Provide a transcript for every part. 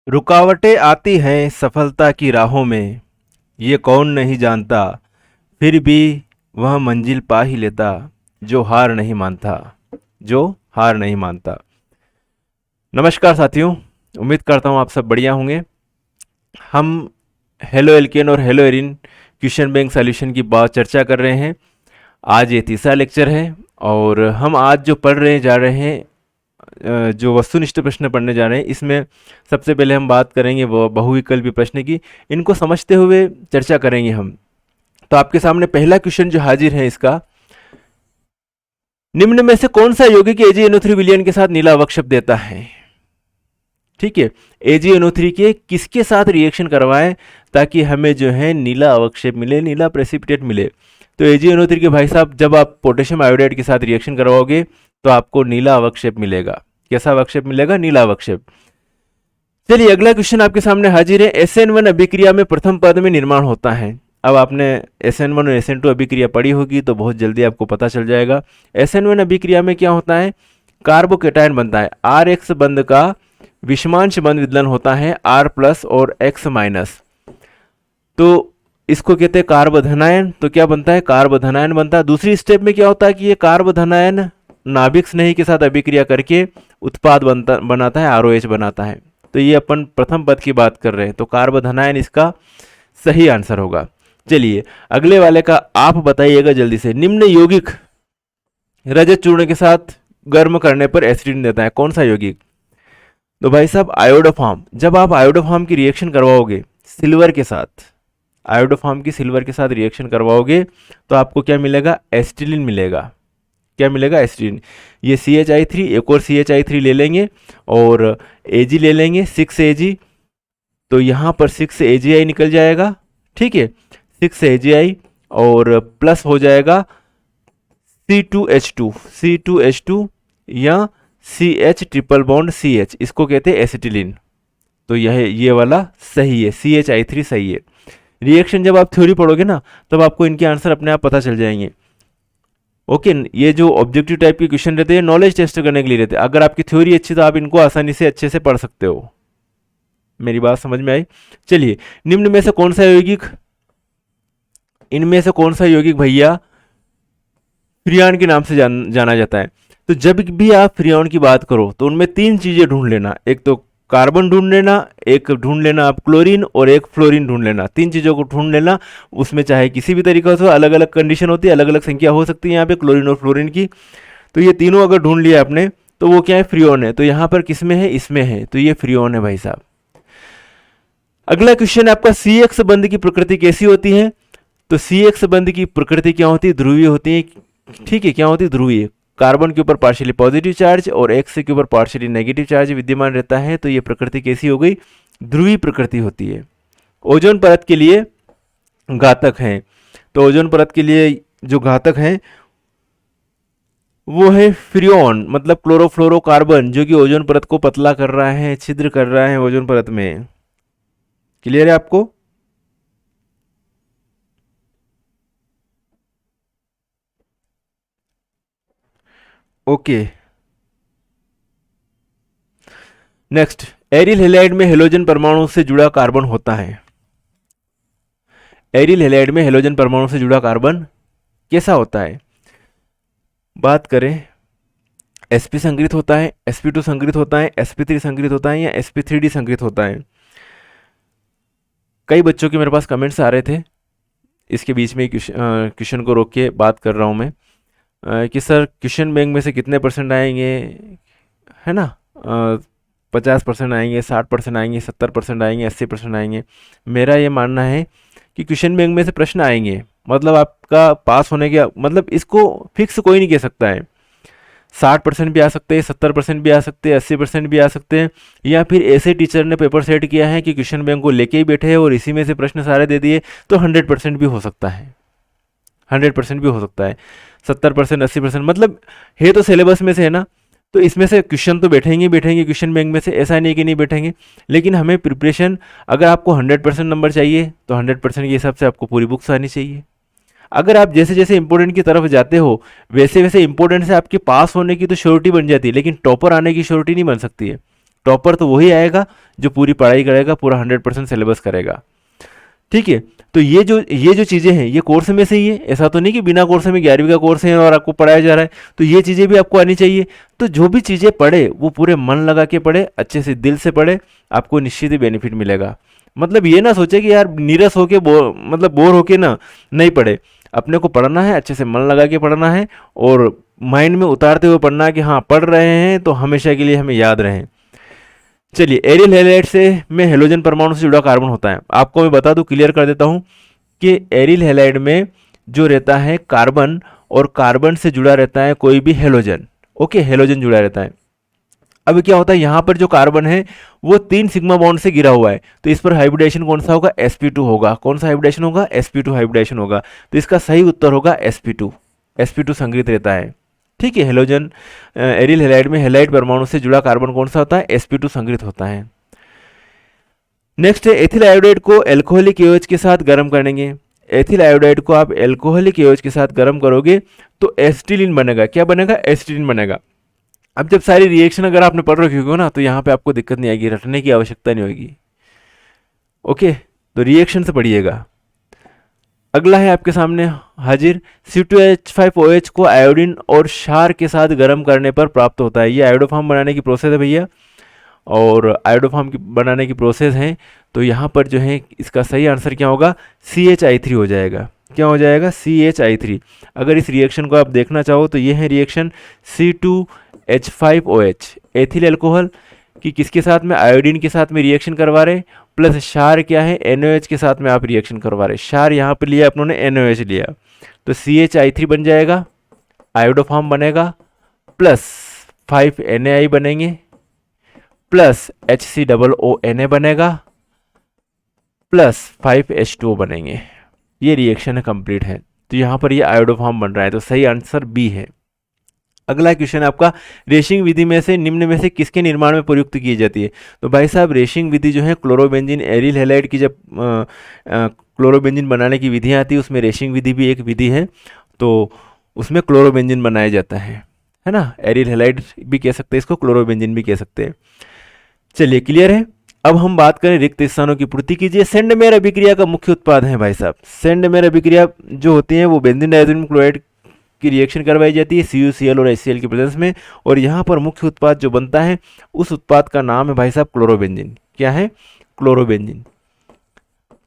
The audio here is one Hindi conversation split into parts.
रुकावटें आती हैं सफलता की राहों में, ये कौन नहीं जानता, फिर भी वह मंजिल पा ही लेता, जो हार नहीं मानता, जो हार नहीं मानता। नमस्कार साथियों, उम्मीद करता हूँ आप सब बढ़िया होंगे। हम हेलो एल्केन और hello Erin question bank solution की बहुत चर्चा कर रहे हैं। आज ये तीसरा लेक्चर है और हम आज जो पढ़ रहे जा रहे हैं, जो वस्तुनिष्ठ प्रश्न पढ़ने जा रहे हैं, इसमें सबसे पहले हम बात करेंगे वो बहुविकल्पी प्रश्न की। इनको समझते हुए चर्चा करेंगे हम। तो आपके सामने पहला क्वेश्चन जो हाजिर है इसका, निम्न में से कौन सा यौगिक AgNO3 विलयन के साथ नीला अवक्षेप देता है? ठीक है, AgNO3 के किसके साथ रिएक्शन करवाएं ताकि हमें जो है नीला अवक्षेप मिले, नीला प्रेसिपिटेट मिले। तो AgNO3 के भाई साहब, जब आप पोटेशियम आयोडाइड के साथ रिएक्शन करवाओगे तो आपको नीला अवक्षेप मिलेगा। कैसा अवक्षेप मिलेगा? नीला अवक्षेप। चलिए अगला क्वेश्चन आपके सामने हाजिर है। SN1 अभिक्रिया में प्रथम पद में निर्माण होता है। अब आपने SN1 और SN2 अभिक्रिया पढ़ी होगी तो बहुत जल्दी आपको पता चल जाएगा। SN1 अभिक्रिया में क्या होता है? कार्बोकेटायन बनता है। RX बंध का विषमांश बंध विदलन होता है R+ और X-। तो इसको कहते हैं कार्बोधनायन। तो क्या बनता है? कार्बोधनायन बनता है। दूसरी स्टेप में क्या होता है कि ये कार्बोधनायन नाभिक स्नेही के साथ अभिक्रिया करके उत्पाद बनाता है, ROH बनाता है। तो ये अपन प्रथम पद की बात कर रहे हैं, तो कार्बोधनायन इसका सही आंसर होगा। चलिए अगले वाले का आप बताइएगा जल्दी से। निम्न यौगिक रजत चूर्ण के साथ गर्म करने पर एसिडिन देता है, कौन सा यौगिक? तो भाई साहब आयोडोफॉर्म। जब आप आयोडोफॉर्म की रिएक्शन करवाओगे सिल्वर के साथ, आयोडोफॉर्म की सिल्वर के साथ रिएक्शन करवाओगे तो आपको क्या मिलेगा? एसिटिलीन मिलेगा। क्या मिलेगा? एसिटिलीन। ये CH3, एक और CH3 ले लेंगे और Ag ले लेंगे 6Ag। तो यहाँ पर 6AgI निकल जाएगा। ठीक है, 6AgI और प्लस हो जाएगा C2H2 या CH ट्रिपल बॉन्ड CH, इसको कहते हैं एसिटिलीन। तो ये वाला सही है, CH3 सही है। रिएक्शन जब आप थ्योरी पढ़ोगे ना तब आपको इनके आंसर अपने आप पता चल जाएंगे। ओके, ये जो ऑब्जेक्टिव टाइप के क्वेश्चन रहते हैं नॉलेज टेस्ट करने के लिए रहते हैं। अगर आपकी थ्योरी अच्छी तो आप इनको आसानी से अच्छे से पढ़ सकते हो। मेरी बात समझ में आई? चलिए, निम्न में से कौन सा यौगिक, इनमें से कौन सा यौगिक भैया फ्रियान के नाम से जाना जाता है? तो जब भी आप फ्रियान की बात करो तो उनमें तीन चीजें ढूंढ लेना। एक तो कार्बन ढूंढ लेना, एक ढूंढ लेना आप क्लोरीन, और एक फ्लोरीन ढूंढ लेना। तीन चीजों को ढूंढ लेना। उसमें चाहे किसी भी तरीके से अलग अलग कंडीशन होती है, अलग अलग संख्या हो सकती है यहाँ पे क्लोरीन और फ्लोरीन की। तो ये तीनों अगर ढूंढ लिया आपने तो वो क्या है? फ्रियोन है। तो यहाँ पर किसमें है? इसमें है। तो ये फ्रियोन है भाई साहब। अगला क्वेश्चन आपका, CX बंध की प्रकृति कैसी होती है? तो CX बंध की प्रकृति क्या होती है? ध्रुवीय होती है। ठीक है, क्या होती है? ध्रुवीय। कार्बन के ऊपर पार्शियली पॉजिटिव चार्ज और X के ऊपर पार्शियली नेगेटिव चार्ज विद्यमान रहता है। तो ये प्रकृति कैसी हो गई? ध्रुवीय प्रकृति होती है। ओजोन परत के लिए घातक है। तो ओजोन परत के लिए जो घातक है वो है फ्रियोन, मतलब क्लोरोफ्लोरोकार्बन, जो कि ओजोन परत को पतला कर रहा है, छिद्र कर रहा है ओजोन परत में। क्लियर है आपको? ओके, नेक्स्ट, एरिल हैलाइड में हेलोजन परमाणु से जुड़ा कार्बन होता है। एरिल हैलाइड में हेलोजन परमाणु से जुड़ा कार्बन कैसा होता है? बात करें, sp संग्रहित होता है, sp2 संग्रहित होता है, sp3 संग्रहित होता है या sp3d संग्रहित होता है? कई बच्चों के मेरे पास कमेंट्स आ रहे थे, इसके बीच में क्वेश्चन को रोक के बात कर रहा हूं मैं, कि सर क्वेश्चन बैंक में से कितने परसेंट आएंगे, है ना? 50% आएंगे, 60% आएंगे, 70% आएंगे, 80% आएंगे। मेरा ये मानना है कि क्वेश्चन बैंक में से प्रश्न आएंगे, मतलब आपका पास होने के, मतलब इसको फिक्स कोई नहीं कह सकता है। 60% भी आ सकते हैं, 70% भी आ सकते हैं, 80% भी आ सकते हैं, या फिर ऐसे टीचर ने पेपर सेट किया है कि क्वेश्चन बैंक को लेके ही बैठे हैं और इसी में से प्रश्न सारे दे दिए, तो 100% भी हो सकता है। 100% भी हो सकता है। 70%, 80%, मतलब है तो सिलेबस में से, है ना? तो इसमें से क्वेश्चन तो बैठेंगे बैठेंगे क्वेश्चन बैंक में से, ऐसा नहीं कि नहीं बैठेंगे। लेकिन हमें प्रिपरेशन, अगर आपको 100% नंबर चाहिए तो 100% के हिसाब से आपको पूरी बुक्स आनी चाहिए। अगर आप जैसे जैसे इंपॉर्टेंट की तरफ जाते हो वैसे वैसे इंपॉर्टेंट से आपके पास होने की तो श्योरिटी बन जाती है, लेकिन टॉपर आने की श्योरिटी नहीं बन सकती है। टॉपर तो वही आएगा जो पूरी पढ़ाई करेगा, पूरा 100% सिलेबस करेगा। ठीक है, तो ये जो चीज़ें हैं ये कोर्स में से ही है, ऐसा तो नहीं कि बिना कोर्स में 11वीं का कोर्स है और आपको पढ़ाया जा रहा है, तो ये चीज़ें भी आपको आनी चाहिए। तो जो भी चीज़ें पढ़े वो पूरे मन लगा के पढ़े, अच्छे से दिल से पढ़े, आपको निश्चित ही बेनिफिट मिलेगा। मतलब ये ना सोचे कि यार नीरस होके बोर होके ना नहीं पढ़े, अपने को पढ़ना है, अच्छे से मन लगा के पढ़ना है और माइंड में उतारते हुए पढ़ना है कि हाँ पढ़ रहे हैं तो हमेशा के लिए हमें याद रहें। चलिए, एरियल हैलाइड से में हेलोजन परमाणु से जुड़ा कार्बन होता है। आपको मैं बता दूं, क्लियर कर देता हूं कि एरियल हैलाइड में जो रहता है कार्बन, और कार्बन से जुड़ा रहता है कोई भी हेलोजन। ओके, हेलोजन जुड़ा रहता है। अब क्या होता है, यहाँ पर जो कार्बन है वो 3 सिग्मा बॉन्ड से घिरा हुआ है, तो इस पर हाइब्रिडेशन कौन सा होगा, sp2 होगा। कौन सा हाइब्रिडेशन होगा, sp2 हाइब्रिडेशन होगा। तो इसका सही उत्तर होगा sp2। sp2 संग्रहित रहता है। ठीक है, हेलोजन एरियल हैलाइड में हैलाइड परमाणु से जुड़ा कार्बन कौन सा होता है, sp2 संग्रहित होता है। नेक्स्ट है, एथिल आयोडाइड को एल्कोहलिक एओएच के साथ गर्म करेंगे। एथिल आयोडाइड को आप एल्कोहलिक एओएच के साथ गर्म करोगे तो एसिटिलीन बनेगा। क्या बनेगा, एसिटिलीन बनेगा। अब जब सारी रिएक्शन अगर आपने पढ़ रखी होगी ना, तो यहाँ पे आपको दिक्कत नहीं आएगी, रटने की आवश्यकता नहीं होगी। ओके, तो रिएक्शन से पढ़िएगा। अगला है आपके सामने हाजिर, C2H5OH को आयोडीन और क्षार के साथ गर्म करने पर प्राप्त होता है। ये आयोडोफॉर्म बनाने की प्रोसेस है भैया, और आयोडोफॉर्म बनाने की प्रोसेस है। तो यहाँ पर जो है इसका सही आंसर क्या होगा, CHI3 हो जाएगा। क्या हो जाएगा, CHI3। अगर इस रिएक्शन को आप देखना चाहो तो ये है रिएक्शन C2H5OH, एथिल अल्कोहल कि किसके साथ में, आयोडीन के साथ में रिएक्शन करवा रहे, प्लस क्षार क्या है, NaOH के साथ में आप रिएक्शन करवा रहे। क्षार यहाँ पे लिया अपनों ने, NaOH लिया, तो CHI3 बन जाएगा, आयोडोफॉर्म बनेगा, प्लस 5 NaI बनेंगे, प्लस HCOONA बनेगा, प्लस 5 H2O बनेंगे। ये रिएक्शन कंप्लीट है। तो यहाँ पर ये आयोडोफॉर्म बन रहा है, तो सही आंसर बी है। अगला क्वेश्चन आपका, रेशिंग विधि में से निम्न में से किसके निर्माण में प्रयुक्त की जाती है। तो भाई साहब, रेशिंग विधि जो है क्लोरोबेंजीन एरिल हैलाइड की, जब क्लोरोबेंजीन बनाने की विधियाँ आती है उसमें रेशिंग विधि भी एक विधि है, तो उसमें क्लोरोबेंजीन बनाया जाता है ना। एरिल हैलाइड भी कह सकते हैं इसको, क्लोरोबेंजीन भी कह सकते हैं। चलिए, क्लियर है। अब हम बात करें रिक्त स्थानों की पूर्ति कीजिए। सेंडमेयर अभिक्रिया का मुख्य उत्पाद है भाई साहब। सेंडमेयर अभिक्रिया जो होती है वो बेंजीन डाइज़ोनियम क्लोराइड की रिएक्शन करवाई जाती है CuCl और HCl की प्रेजेंस में, और यहाँ पर मुख्य उत्पाद जो बनता है उस उत्पाद का नाम है भाई साहब क्लोरोबेंजीन। क्या है, क्लोरोबेंजीन।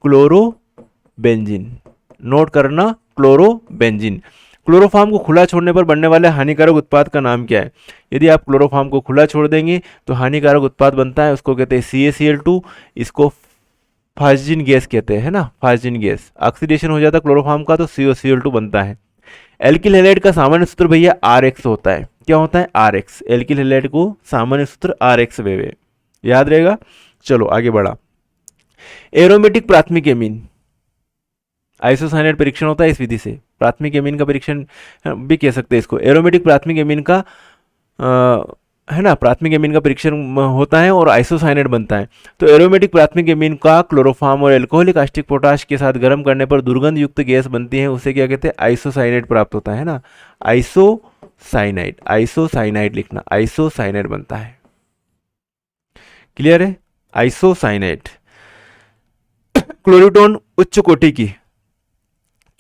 क्लोरोबेंजीन, नोट करना, क्लोरोबेंजीन। क्लोरोफॉर्म को खुला छोड़ने पर बनने वाले हानिकारक उत्पाद का नाम क्या है। यदि आप क्लोरोफॉर्म को खुला छोड़ देंगे तो हानिकारक उत्पाद बनता है, उसको कहते हैं CaCl2। इसको फास्जिन गैस कहते हैं ना, फास्जिन गैस। ऑक्सीडेशन हो जाता है क्लोरोफॉर्म का तो CaCl2 बनता है। एल्किल हैलाइड का सामान्य सूत्र भैया RX होता है। क्या होता है, RX। एल्किल हैलाइड को सामान्य सूत्र RX वे याद रहेगा। चलो आगे बढ़ा। एरोमेटिक प्राथमिक एमीन, आइसोसाइनेट परीक्षण होता है इस विधि से। प्राथमिक एमीन का परीक्षण भी कह सकते हैं इसको। एरोमेटिक प्राथमिक एमीन का है ना, प्राथमिक एमीन का परीक्षण होता है और आइसोसाइनेट बनता है। तो एरोमेटिक प्राथमिक एमीन का क्लोरोफॉर्म और एल्कोहलिक आस्टिक पोटाश के साथ गर्म करने पर दुर्गंध युक्त गैस बनती है, उसे क्या कहते हैं, आइसोसाइनेट प्राप्त होता है ना। आइसोसाइनाइड, आइसोसाइनाइड लिखना, आइसोसाइनाइड बनता है। क्लियर है, आइसोसाइनाइड। क्लोरीटोन उच्च कोटि की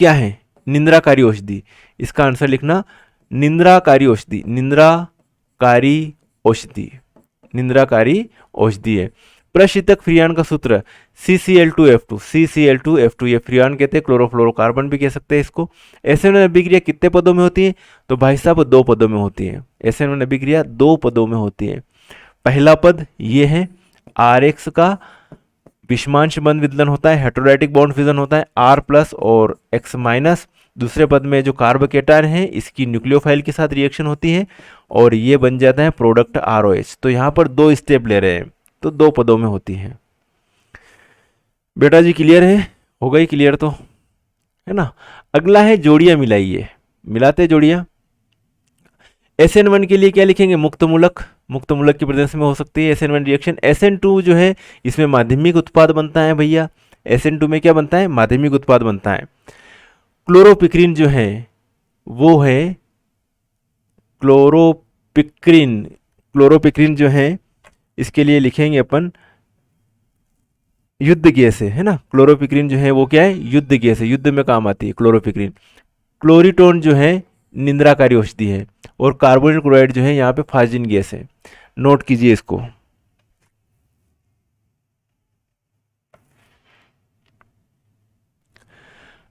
क्या है, निंद्राकारी औषधि। इसका आंसर लिखना, निंद्राकारी औषधि, निंद्राकारी औषधि, निंद्राकारी औषधि है। प्रशीतक फ्रियान का सूत्र CCl2F2, CCl2F2, ये फ्रियान कहते हैं, क्लोरोफ्लोरोकार्बन भी कह सकते हैं इसको। एसएन अभिक्रिया कितने पदों में होती है, तो भाई साहब 2 पदों में होती है। एसएन अभिक्रिया 2 पदों में होती है। पहला पद ये है, RX का विषमांश बंध विदलन होता है, हेटेरोडाइटिक बॉन्ड फिजन होता है, R+ और X-। दूसरे पद में जो कार्बोकेटायन है इसकी न्यूक्लियोफाइल के साथ रिएक्शन होती है और ये बन जाता है प्रोडक्ट ROH। तो यहाँ पर 2 स्टेप ले रहे हैं, तो 2 पदों में होती है। बेटा जी क्लियर है, हो गई क्लियर तो, है ना। अगला है जोड़ियां मिलाइए, मिलाते जोड़ियां। SN1 के लिए क्या लिखेंगे, मुक्त मूलक, मुक्त मूलक की प्रेजेंस में हो सकती है SN1 रिएक्शन। SN2 जो है इसमें माध्यमिक उत्पाद बनता है भैया। SN2 में क्या बनता है, माध्यमिक उत्पाद बनता है। क्लोरोपिक्रीन जो है वो है क्लोरोपिक्रीन, क्लोरोपिक्रीन जो है इसके लिए लिखेंगे अपन युद्ध गैस है ना। क्लोरोपिक्रीन जो है वो क्या है, युद्ध गैस है, युद्ध में काम आती है क्लोरोपिक्रीन। क्लोरीटोन जो है निंद्राकारी औषधि है, और कार्बोनिल क्लोराइड जो है यहाँ पे फाजिन गैस है। नोट कीजिए इसको।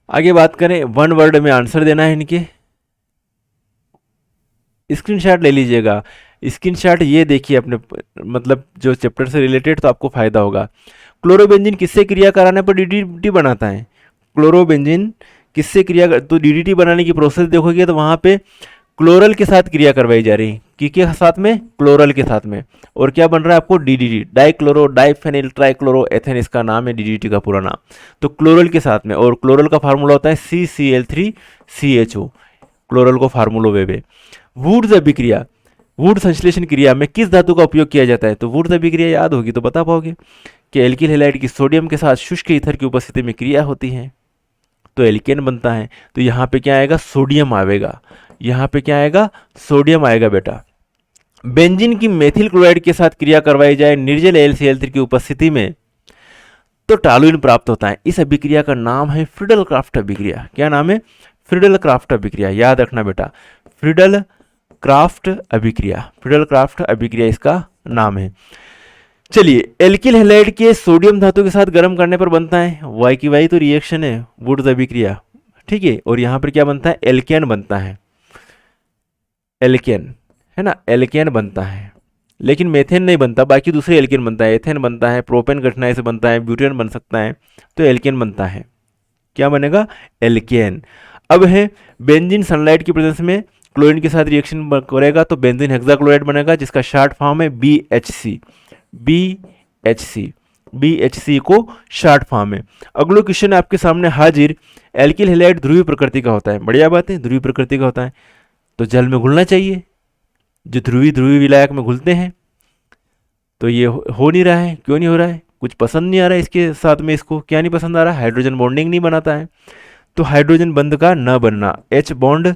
आगे बात करें, वन वर्ड में आंसर देना है इनके। स्क्रीनशॉट ले लीजिएगा। स्क्रीनशॉट ये देखिए अपने, मतलब जो चैप्टर से रिलेटेड, तो आपको फायदा होगा। क्लोरोबेंजीन किससे क्रिया कराने पर डीडीटी बनाता है? क्लोरोबेंजीन किससे क्रिया, तो डीडीटी बनाने की प्रोसेस देखोगे तो वहां पे क्लोरल के साथ क्रिया करवाई जा रही, के साथ में, क्लोरल के साथ में। और क्या बन रहा है आपको, DDT, dichloro diphenyl trichloro ethane, इसका नाम है डीडीटी का पूरा नाम। तो क्लोरल के साथ में, और क्लोरल का फार्मूला होता है CCl3CHO, क्लोरल को फार्मूलो वे। वुड्स अभिक्रिया, वुड संश्लेषण क्रिया में किस धातु का उपयोग किया जाता है? तो वुड्स अभिक्रिया याद होगी तो बता पाओगे कि एल्किल हैलाइड की सोडियम के साथ शुष्क ईथर की उपस्थिति में क्रिया होती है तो एल्केन बनता है। तो यहाँ पे क्या आएगा, सोडियम आएगा। यहाँ पे क्या आएगा, सोडियम आएगा बेटा। बेंजीन की मेथिल क्लोराइड के साथ क्रिया करवाई जाए निर्जल LCl3 की उपस्थिति में तो टॉलुइन प्राप्त होता है। इस अभिक्रिया का नाम है फ्रीडल क्राफ्ट अभिक्रिया। क्या नाम है? फ्रीडल क्राफ्ट अभिक्रिया। याद रखना बेटा, फ्रीडल क्राफ्ट अभिक्रिया, फ्रीडल क्राफ्ट अभिक्रिया इसका नाम है। चलिए, एल्किल हैलाइड के सोडियम धातु के साथ गर्म करने पर बनता है वाई की वाई, तो रिएक्शन है वुड्स अभिक्रिया, ठीक है। और यहाँ पर क्या बनता है, एल्केन बनता है, एल्केन है ना, एल्केन बनता है। लेकिन मेथेन नहीं बनता, बाकी दूसरे एल्केन बनता है, एथेन बनता है, प्रोपेन कठिनाई से बनता है, ब्यूटेन बन सकता है, तो एल्केन बनता है। क्या बनेगा, एल्केन। अब है बेंजीन सनलाइट की प्रेजेंस में क्लोरीन के साथ रिएक्शन करेगा तो बेंजीन हेक्साक्लोराइड बनेगा, जिसका शॉर्ट फॉर्म है BHC। BHC को शॉर्ट फॉर्म है। अगला क्वेश्चन आपके सामने हाजिर, एल्किल हैलाइड ध्रुवीय प्रकृति का होता है। बढ़िया बात है, ध्रुवीय प्रकृति का होता है तो जल में घुलना चाहिए, जो ध्रुवीय विलायक में घुलते हैं। तो ये हो नहीं रहा है, क्यों नहीं हो रहा है? कुछ पसंद नहीं आ रहा है इसके साथ में। इसको क्या नहीं पसंद आ रहा? हाइड्रोजन बॉन्डिंग नहीं बनाता है। तो हाइड्रोजन बंध का न बनना, H बॉन्ड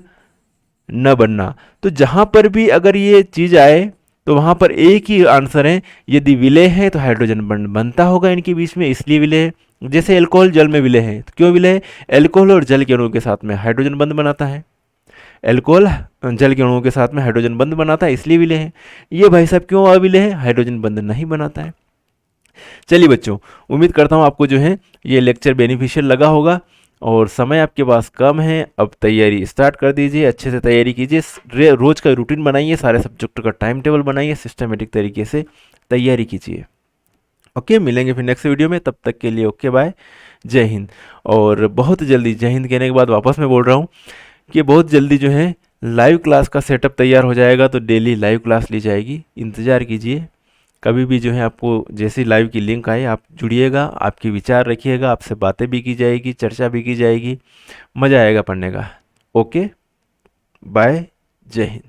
न बनना। तो जहां पर भी अगर ये चीज आए तो वहां पर एक ही आंसर है, यदि विलय है तो हाइड्रोजन बंध बनता होगा इनके बीच में, इसलिए विलय है। जैसे एल्कोहल जल में विलय है, तो क्यों विलय है? एल्कोहल और जल के अणुओं के साथ में हाइड्रोजन बंध बनाता है, एल्कोहल जल के अणुओं के साथ में हाइड्रोजन बंध बनाता है, इसलिए विलय है। ये भाई साहब क्यों अविलय है? हाइड्रोजन बंध नहीं बनाता है। चलिए बच्चों, उम्मीद करता हूँ आपको जो है ये लेक्चर बेनिफिशियल लगा होगा, और समय आपके पास कम है, अब तैयारी स्टार्ट कर दीजिए, अच्छे से तैयारी कीजिए, रोज का रूटीन बनाइए, सारे सब्जेक्ट का टाइम टेबल बनाइए, सिस्टमेटिक तरीके से तैयारी कीजिए। ओके, मिलेंगे फिर नेक्स्ट वीडियो में, तब तक के लिए ओके बाय, जय हिंद। और बहुत जल्दी, जय हिंद कहने के बाद वापस मैं बोल रहा हूँ कि बहुत जल्दी जो है लाइव क्लास का सेटअप तैयार हो जाएगा, तो डेली लाइव क्लास ली जाएगी, इंतज़ार कीजिए। कभी भी जो है आपको जैसी लाइव की लिंक आए आप जुड़िएगा, आपके विचार रखिएगा, आपसे बातें भी की जाएगी, चर्चा भी की जाएगी, मज़ा आएगा पढ़ने का। ओके बाय, जय हिंद।